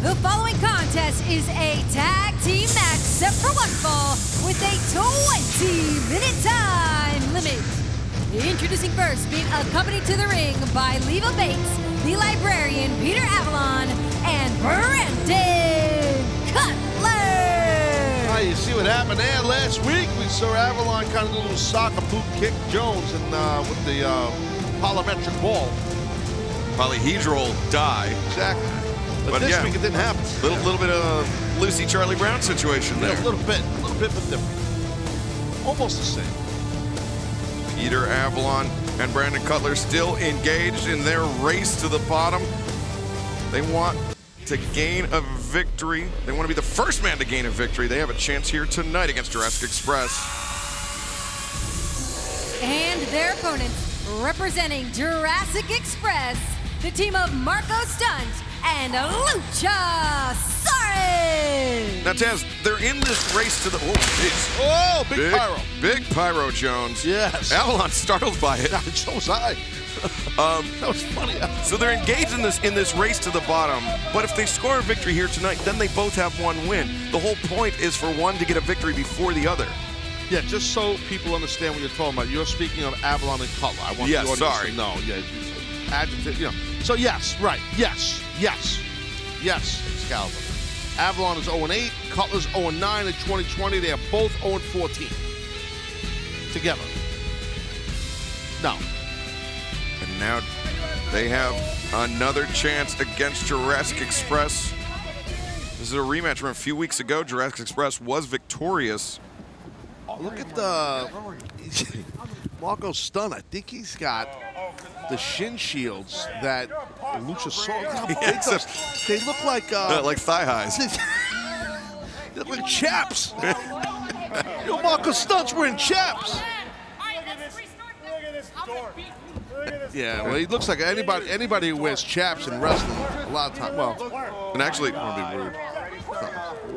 The following contest is a tag team match set for one fall with a 20-minute time limit. Introducing first, being accompanied to the ring by Leva Bates, the librarian Peter Avalon, and Brandon Cutler. You see what happened there last week? We saw Avalon kind of do a little soccer boot kick Jones and with the polymetric ball. Polyhedral die. Exactly. But this week it didn't happen. Little bit of Lucy Charlie Brown situation there. Yeah, a little bit but different. Almost the same. Peter Avalon and Brandon Cutler still engaged in their race to the bottom. They want to gain a victory. They want to be the first man to gain a victory. They have a chance here tonight against Jurassic Express. And their opponents, representing Jurassic Express, the team of Marco Stunt and Luchasaurus. Now, Taz, they're in this race to the... Oh, jeez. Oh, big pyro. Big pyro, Jones. Yes. Avalon startled by it. So was I. That was funny. So they're engaged in this race to the bottom, but if they score a victory here tonight, then they both have one win. The whole point is for one to get a victory before the other. Yeah, just so people understand what you're talking about, you're speaking of Avalon and Cutler. I want the audience to know. Yeah, adjective, you know. So yes, right, yes, Excalibur. Avalon is 0-8, Cutler's 0-9 in 2020. They are both 0-14 together. No. And now they have another chance against Jurassic Express. This is a rematch from a few weeks ago. Jurassic Express was victorious. Look at the Marco Stunt. I think he's got the shin shields that Luchasaurus. They look like thigh highs. They look like chaps. Marco Stunt's wearing chaps. Yeah, well, he looks like anybody who wears chaps in wrestling a lot of time. Well, and actually, I don't want to be rude.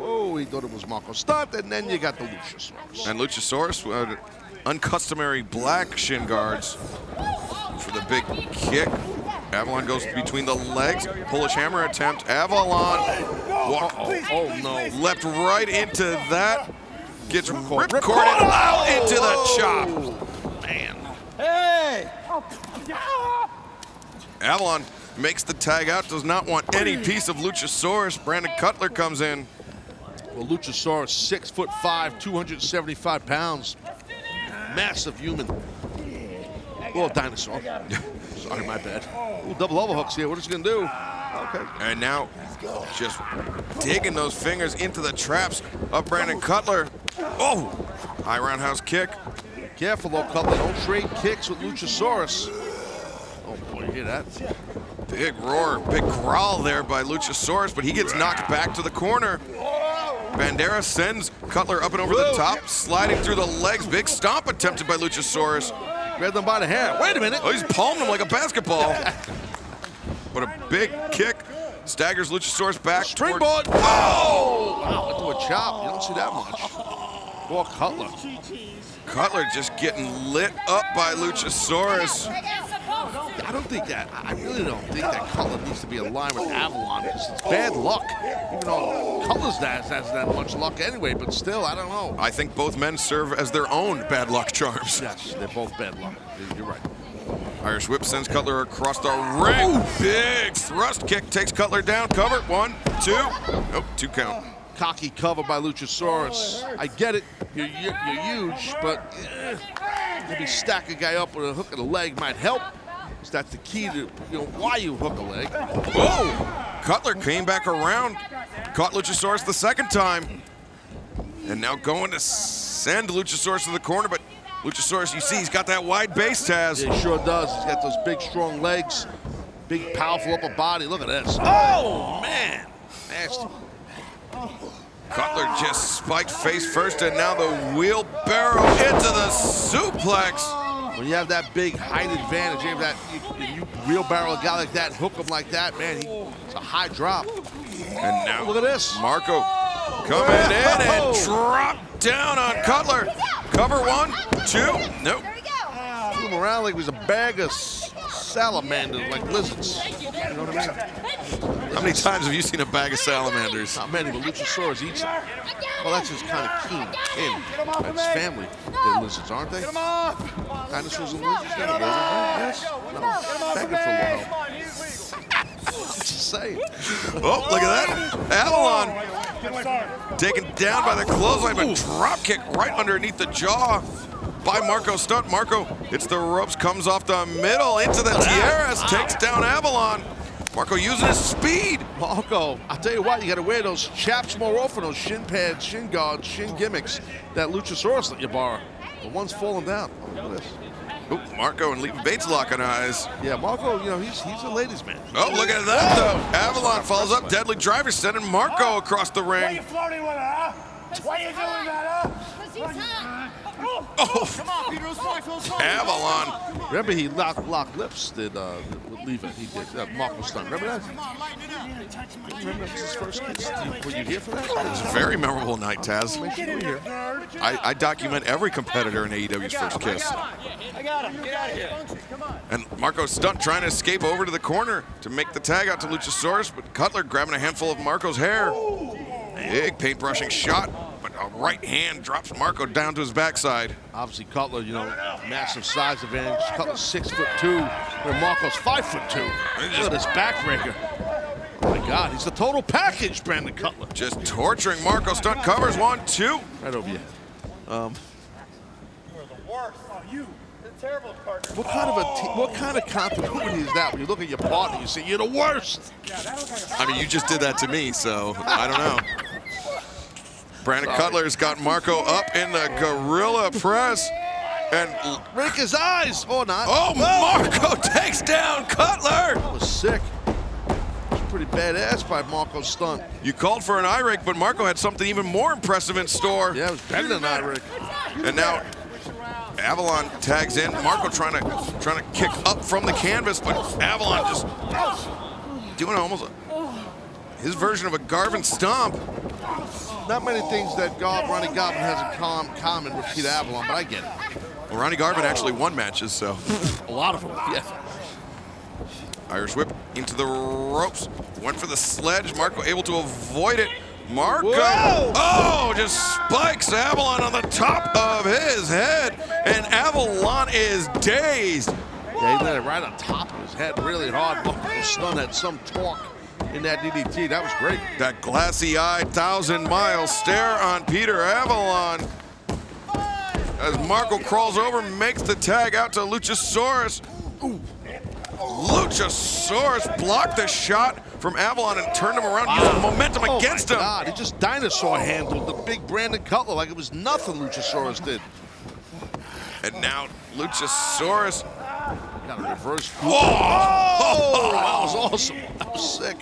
Oh, he thought it was Marco Stunt, and then you got the Luchasaurus. And Luchasaurus, uncustomary black shin guards for the big kick. Avalon goes between the legs. Polish hammer attempt. Avalon. Oh no! Leapt right into that. Gets ripcorded out into the chop. Man. Hey! Avalon makes the tag out, does not want any piece of Luchasaurus. Brandon Cutler comes in. Well, Luchasaurus, 6'5", 275 pounds. Massive human. Little dinosaur. Sorry, my bad. Ooh, double overhooks here. What is he going to do? Okay. And now just digging those fingers into the traps of Brandon Cutler. Oh! High roundhouse kick. Careful, though, Cutler. Don't trade kicks with Luchasaurus. Oh, boy, you hear that? Big roar, big growl there by Luchasaurus, but he gets knocked back to the corner. Bandera sends Cutler up and over the top, sliding through the legs. Big stomp attempted by Luchasaurus. Grabbed him by the hair. Wait a minute. Oh, he's palmed him like a basketball. What a big kick. Staggers Luchasaurus back. Springboard. Oh! Wow, into a chop. You don't see that much. Poor Cutler. Cutler just getting lit up by Luchasaurus. I really don't think that Cutler needs to be aligned with Avalon because it's bad luck. Even though Cutler's has that much luck anyway, but still, I don't know. I think both men serve as their own bad luck charms. Yes, they're both bad luck. You're right. Irish whip sends Cutler across the ring. Ooh. Big thrust kick takes Cutler down. Cover, 1, 2. Nope, 2 count. Cocky cover by Luchasaurus. I get it. You're huge, but maybe stack a guy up with a hook of the leg might help. So that's the key to why you hook a leg. Oh! Cutler came back around, caught Luchasaurus the second time, and now going to send Luchasaurus to the corner, but Luchasaurus, you see, he's got that wide base, Taz. Yeah, he sure does. He's got those big, strong legs, big, powerful upper body. Look at this. Oh, man. Nasty. Cutler just spiked face first, and now the wheelbarrow into the suplex. When you have that big height advantage, you have that, you wheelbarrow a guy like that, hook him like that, man, it's a high drop. And now, look at this. Marco coming in and drop down on Cutler. Cover 1, 2, nope. Threw him around like he was a bag of salamanders like lizards. You know what I mean? How many times have you seen a bag of salamanders? Not many, but Luchasaurus eats them. Well, that's his kind of kin. That's family. They're lizards, aren't they? Dinosaurs and lizards? Yes? No. Begging for a while. I'm just saying. Oh, look at that. Avalon taken down by the clothesline, but drop kick right underneath the jaw by Marco Stunt. Marco hits the ropes, comes off the middle into the tiaras, takes down Avalon. Marco using his speed. Marco, I'll tell you what, you got to wear those chaps more often, those shin pads, shin guards, shin gimmicks that Luchasaurus let you borrow. The one's falling down. Oh, look at this. Ooh, Marco and Levin Bates locking eyes. Yeah, Marco, you know, he's a ladies' man. Oh, look at that, though. Avalon follows up. Deadly driver sending Marco across the ring. Why you flirting with her, huh? Why you doing that, huh? Oh, Avalon. Remember he locked lips, did with Levin. He did. Marco Stunt. Remember that? Remember that was his first kiss? Were you here for that? It's a very memorable night, Taz. Make sure you were here. I document every competitor in AEW's first kiss. I got him. Get out of here. And Marco Stunt trying to escape over to the corner to make the tag out to Luchasaurus, but Cutler grabbing a handful of Marco's hair. Big paintbrushing shot, but a right hand drops Marco down to his backside. Obviously, Cutler, you know, massive size advantage. Cutler's 6'2", where Marco's 5'2". Look at this backbreaker. Oh my God, he's the total package, Brandon Cutler. Just torturing Marco Stunt. Covers 1, 2. Right over you. You're the worst. Oh, you. You're a terrible partner. What kind of continuity is that when you look at your partner, you say you're the worst? I mean, you just did that to me, so I don't know. Brandon Cutler's got Marco up in the gorilla press. And Rake his eyes, or not. oh, Marco takes down Cutler. That was sick. It was pretty badass by Marco Stunt. You called for an eye rake, but Marco had something even more impressive in store. Yeah, it was better than I, Rick. And now Avalon tags in. Marco trying to kick up from the canvas, but Avalon just doing almost his version of a Garvin stomp. Not many things that Ronnie Garvin has in common with Peter Avalon, but I get it. Well, Ronnie Garvin actually won matches, so. A lot of them, yeah. Irish whip into the ropes. Went for the sledge. Marco able to avoid it. Marco, Whoa! oh, just spikes Avalon on the top of his head, and Avalon is dazed. Yeah, he let it right on top of his head really hard. Marco Stunt had some torque in that DDT. That was great. That glassy-eyed 1,000-mile stare on Peter Avalon as Marco crawls over, makes the tag out to Luchasaurus. Ooh. Luchasaurus blocked the shot from Avalon and turned him around, using momentum against him. Oh my God, he just dinosaur handled the big Brandon Cutler like it was nothing Luchasaurus did. And now Luchasaurus. Got a reverse. Whoa! Oh, that was awesome. That was sick.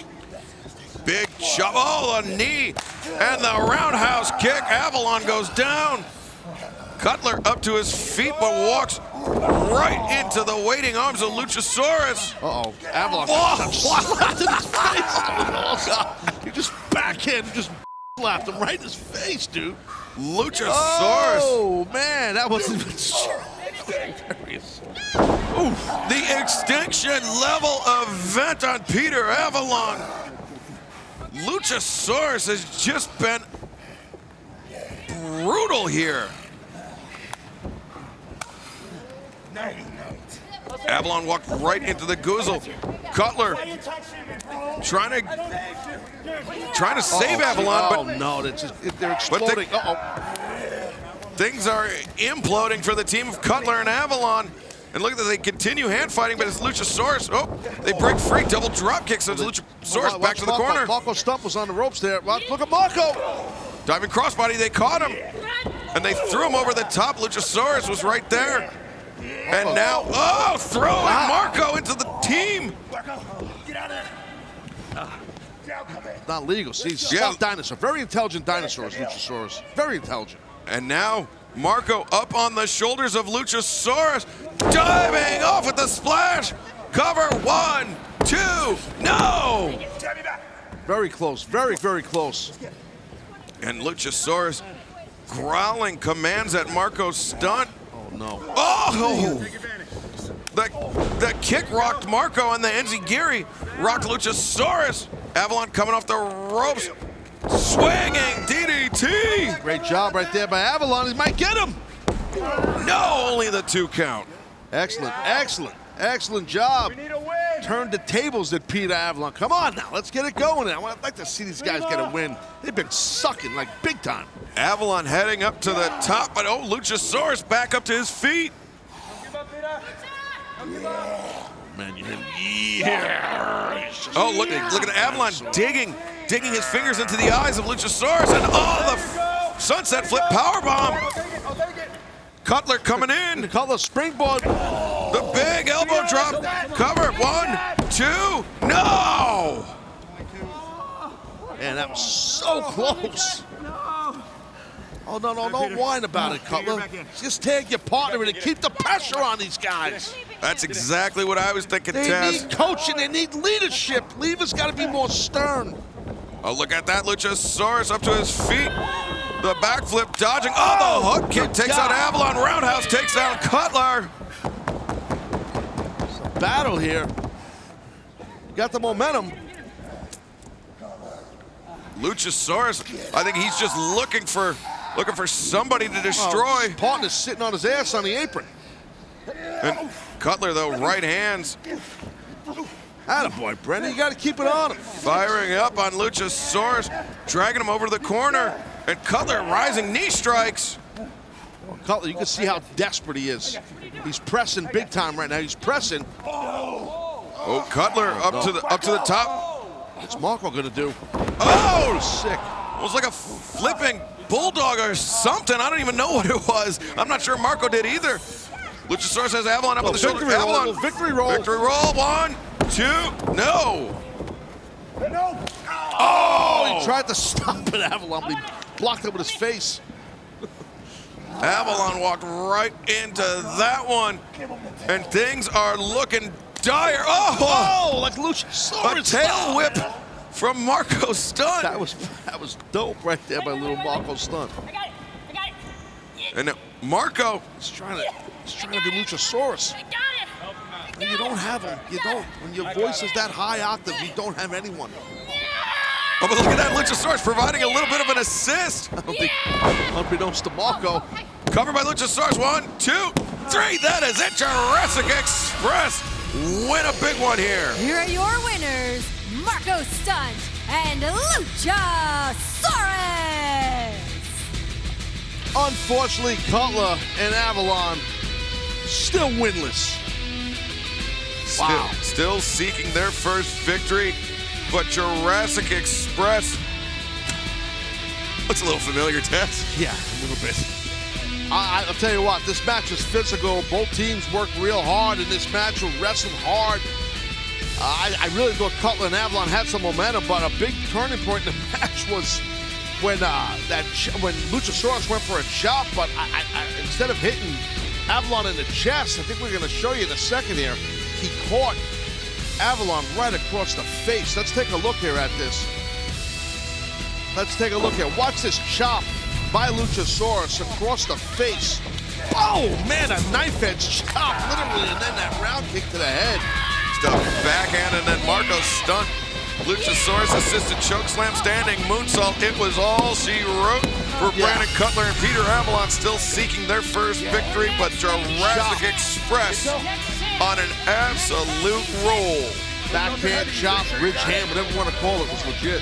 Big shove. Oh, a knee. And the roundhouse kick. Avalon goes down. Cutler up to his feet, but walks right into the waiting arms of Luchasaurus. Uh-oh. Avalon slapped in his face. That was awesome. He just backhanded, just slapped him right in his face, dude. Luchasaurus. Oh, man, that wasn't even hilarious. The extinction level event on Peter Avalon. Luchasaurus has just been brutal here. Avalon walked right into the goozle. Cutler trying to save Avalon, but oh no, they're exploding. things are imploding for the team of Cutler and Avalon. And look at that, they continue hand fighting, but it's Luchasaurus. Oh, they break free, double drop kicks. So it's Luchasaurus back to the corner. Marco Stunt was on the ropes there. Look at Marco. Diving crossbody, they caught him. And they threw him over the top. Luchasaurus was right there. And now, throwing Marco into the team. Not legal. See, smart dinosaur. Very intelligent dinosaurs, Luchasaurus. Very intelligent. And now, Marco up on the shoulders of Luchasaurus, diving off with the splash. Cover 1, 2, no! Very close. Very, very close. And Luchasaurus growling commands at Marco Stunt. Oh, no. Oh! The kick rocked Marco, and the Enziguri rocked Luchasaurus. Avalon coming off the ropes, swinging DDT. Great job right there by Avalon. He might get him. No, only the 2 count. Excellent, excellent, excellent job. We need a win. Turned the tables at Peter Avalon. Come on now, let's get it going. I'd like to see these guys get a win. They've been sucking like big time. Avalon heading up to the top, but oh, Luchasaurus back up to his feet. Don't give up, Peter. Don't give up. Man, you hit him. Yeah. Oh, look at Avalon digging his fingers into the eyes of Luchasaurus, and oh, the sunset flip powerbomb. I'll take it. I'll take it. Cutler coming in. Cutler springboard. The big elbow drop. Cover. 1, 2. No! Man, that was so close. Oh, no, don't whine about it, Cutler. Just tag your partner in and keep the pressure on these guys. That's exactly what I was thinking, They Taz. need coaching. They need leadership. Lever's got to be more stern. Oh, look at that. Luchasaurus up to his feet. The backflip dodging. Oh, the hook kick takes out Avalon. Roundhouse takes down Cutler. It's a battle here. Got the momentum. Luchasaurus, I think he's just looking for somebody to destroy. His partner's sitting on his ass on the apron. And Cutler, though, right hands Attaboy, Brendan. You got to keep it on him. firing up on Luchasaurus, dragging him over to the corner. And Cutler rising knee strikes. Cutler, you can see how desperate he is. He's pressing big time right now. He's pressing. Oh, Cutler up to the top. What's Marco gonna do? Oh, Sick. it was like a flipping bulldog or something. I don't even know what it was. I'm not sure Marco did either. Luchasaurus has Avalon up on the shoulder. Victory roll, Avalon. little victory roll. Victory roll. 1, 2. No. No. Oh, he tried to stop it, Avalon, but he blocked it with his face. Avalon walked right into that one, and things are looking dire. Oh, Like Luchasaurus. a tail whip from Marco Stunt. That was dope right there by little Marco Stunt. I got it. And Marco, He's trying to be Luchasaurus. I got it. And you don't have him. You don't. When your voice is that high octave, you don't have anyone. oh, but look at that, Luchasaurus providing a little bit of an assist. Unbeknownst to Marco. Covered by Luchasaurus. 1, 2, 3. That is it. Jurassic Express win a big one here. Here are your winners, Marco Stunt and Luchasaurus! Unfortunately, Cutler and Avalon still winless. Wow. Still seeking their first victory, but Jurassic Express looks a little familiar, Tess. Yeah, a little bit. I'll tell you what, this match was physical. Both teams worked real hard in this match, wrestled hard. I really thought Cutler and Avalon had some momentum, but a big turning point in the match was when Luchasaurus went for a chop, but instead of hitting Avalon in the chest, I think we're going to show you in a second here, he caught Avalon right across the face. Let's take a look here at this. Let's take a look here. Watch this chop by Luchasaurus across the face. Oh, man, a knife edge chop, literally, and then that round kick to the head. Stuff backhand, and then Marco Stunt. Luchasaurus assisted chokeslam, standing moonsault. It was all she wrote for Brandon Cutler and Peter Avalon, still seeking their first victory, but Jurassic Express on an absolute roll. Backhand chop, bridge hand, whatever you want to call it, was legit.